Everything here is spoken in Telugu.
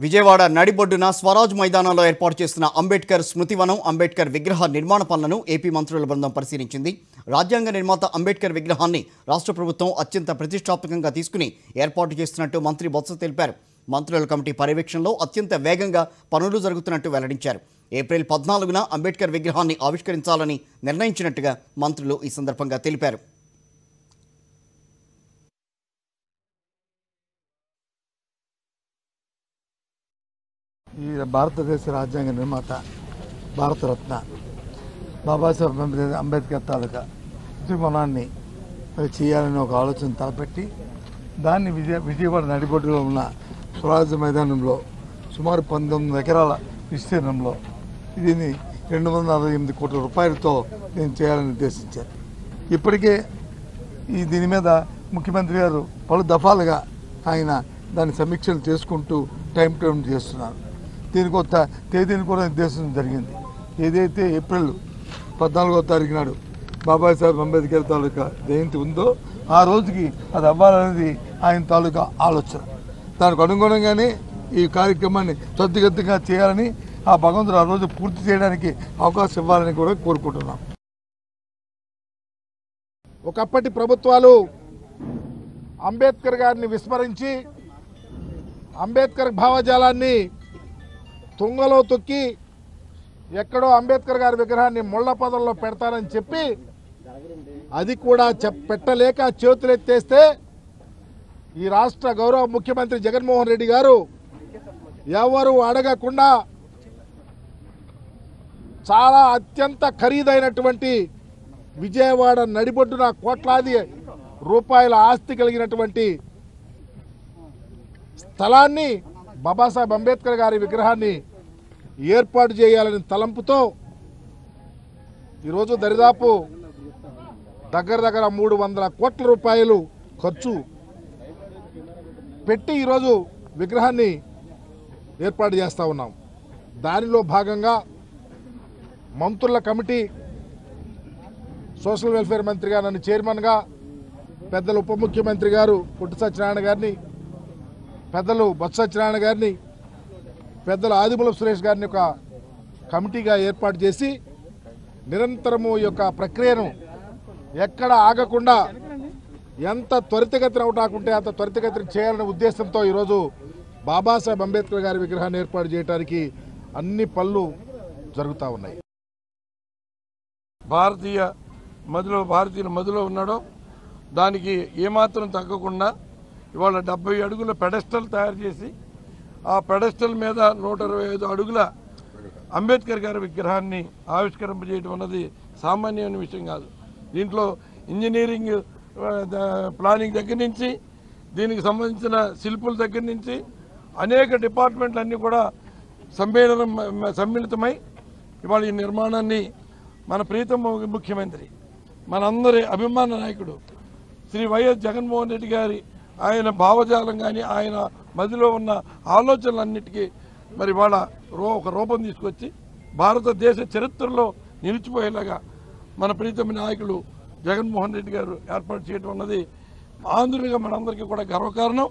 విజయవాడ నడిబొడ్డున స్వరాజ్ మైదానంలో ఏర్పాటు చేస్తున్న అంబేద్కర్ స్మృతివనం అంబేద్కర్ విగ్రహ నిర్మాణ పనులను ఏపీ మంత్రుల బృందం పరిశీలించింది. రాజ్యాంగ నిర్మాత అంబేద్కర్ విగ్రహాన్ని రాష్ట్ర ప్రభుత్వం అత్యంత ప్రతిష్టాత్మకంగా తీసుకుని ఏర్పాటు చేస్తున్నట్టు మంత్రి బొత్స తెలిపారు. మంత్రుల కమిటీ పర్యవేక్షణలో అత్యంత వేగంగా పనులు జరుగుతున్నట్టు వెల్లడించారు. ఏప్రిల్ 14న అంబేద్కర్ విగ్రహాన్ని ఆవిష్కరించాలని నిర్ణయించినట్టుగా మంత్రులు ఈ సందర్భంగా తెలిపారు. ఈ భారతదేశ రాజ్యాంగ నిర్మాత భారతరత్న బాబాసాహెబ్ అంబేద్కర్ తాలూకా స్మృతివనాన్ని చేయాలని ఒక ఆలోచన తలపెట్టి దాన్ని విజయవాడ నడిబొడ్డులో ఉన్న స్వరాజ్ మైదానంలో సుమారు 19 ఎకరాల విస్తీర్ణంలో దీన్ని 268 కోట్ల రూపాయలతో దీన్ని చేయాలని నిర్దేశించారు. ఇప్పటికే దీని మీద ముఖ్యమంత్రి గారు పలు దఫాలుగా ఆయన దాన్ని సమీక్షలు చేసుకుంటూ టైం చేస్తున్నారు. దీనికి ఒక తేదీని కూడా నిర్దేశించడం జరిగింది. ఏదైతే ఏప్రిల్ 14వ తారీఖు నాడు బాబాసాహెబ్ అంబేద్కర్ తాలూకా జయంతి ఉందో ఆ రోజుకి అది అవ్వాలనేది ఆయన తాలూకా ఆలోచన. దానికి అనుగుణంగానే ఈ కార్యక్రమాన్ని త్వరితగతిగా చేయాలని ఆ భగవంతుడు ఆ రోజు పూర్తి చేయడానికి అవకాశం ఇవ్వాలని కూడా కోరుకుంటున్నాం. ఒకప్పటి ప్రభుత్వాలు అంబేద్కర్ గారిని విస్మరించి అంబేద్కర్ భావజాలాన్ని తుంగలో తొక్కి ఎక్కడో అంబేద్కర్ గారి విగ్రహాన్ని ముళ్ల పొదల్లో పెడతానని చెప్పి అది కూడా పెట్టలేక చేతులెత్తేస్తే ఈ రాష్ట్ర గౌరవ ముఖ్యమంత్రి జగన్మోహన్ రెడ్డి గారు ఎవరు అడగకుండా చాలా అత్యంత ఖరీదైనటువంటి విజయవాడ నడిబొడ్డున కోట్లాది రూపాయల ఆస్తి కలిగినటువంటి స్థలాన్ని బాబాసాహెబ్ అంబేద్కర్ గారి విగ్రహాన్ని ఏర్పాటు చేయాలని తలంపుతో ఈరోజు దరిదాపు దగ్గర 300 కోట్ల రూపాయలు ఖర్చు పెట్టి ఈరోజు విగ్రహాన్ని ఏర్పాటు చేస్తూ ఉన్నాం. దానిలో భాగంగా మంత్రుల కమిటీ సోషల్ వెల్ఫేర్ మంత్రిగా నన్ను చైర్మన్గా, పెద్దలు ఉప ముఖ్యమంత్రి గారు పుట్టి సత్యనారాయణ గారిని, పెద్దలు బొత్స సత్యనారాయణ గారిని, పెద్దలు ఆదిమూలపు సురేష్ గారిని ఒక కమిటీగా ఏర్పాటు చేసి నిరంతరము ఈ యొక్క ప్రక్రియను ఎక్కడ ఆగకుండా ఎంత త్వరితగతిన అవటాకుంటే అంత త్వరితగతిన చేయాలనే ఉద్దేశంతో ఈరోజు బాబాసాహెబ్ అంబేద్కర్ గారి విగ్రహాన్ని ఏర్పాటు చేయడానికి అన్ని పనులు జరుగుతూ ఉన్నాయి. భారతీయుల మదిలో ఉన్నాడో దానికి ఏమాత్రం తగ్గకుండా ఇవాళ 70 అడుగుల పెడెస్టల్ తయారు చేసి ఆ పెడెస్టల్ మీద 125 అడుగుల అంబేద్కర్ గారి విగ్రహాన్ని ఆవిష్కరింపజేయడం అన్నది సామాన్యమైన విషయం కాదు. దీంట్లో ఇంజనీరింగ్ ప్లానింగ్ దగ్గర నుంచి దీనికి సంబంధించిన శిల్పుల దగ్గర నుంచి అనేక డిపార్ట్మెంట్లు అన్నీ కూడా సమ్మిళితమై ఇవాళ ఈ నిర్మాణాన్ని మన ప్రీతమ ముఖ్యమంత్రి, మనందరి అభిమాన నాయకుడు శ్రీ వైఎస్ జగన్మోహన్ రెడ్డి గారి ఆయన భావజాలం కానీ ఆయన మదిలో ఉన్న ఆలోచనలన్నిటికీ మరి వాళ్ళ ఒక రూపం తీసుకొచ్చి భారతదేశ చరిత్రలో నిలిచిపోయేలాగా మన ప్రీతమ నాయకులు జగన్మోహన్ రెడ్డి గారు ఏర్పాటు చేయడం అన్నది ఆంధ్రులుగా మనందరికీ కూడా గర్వకారణం.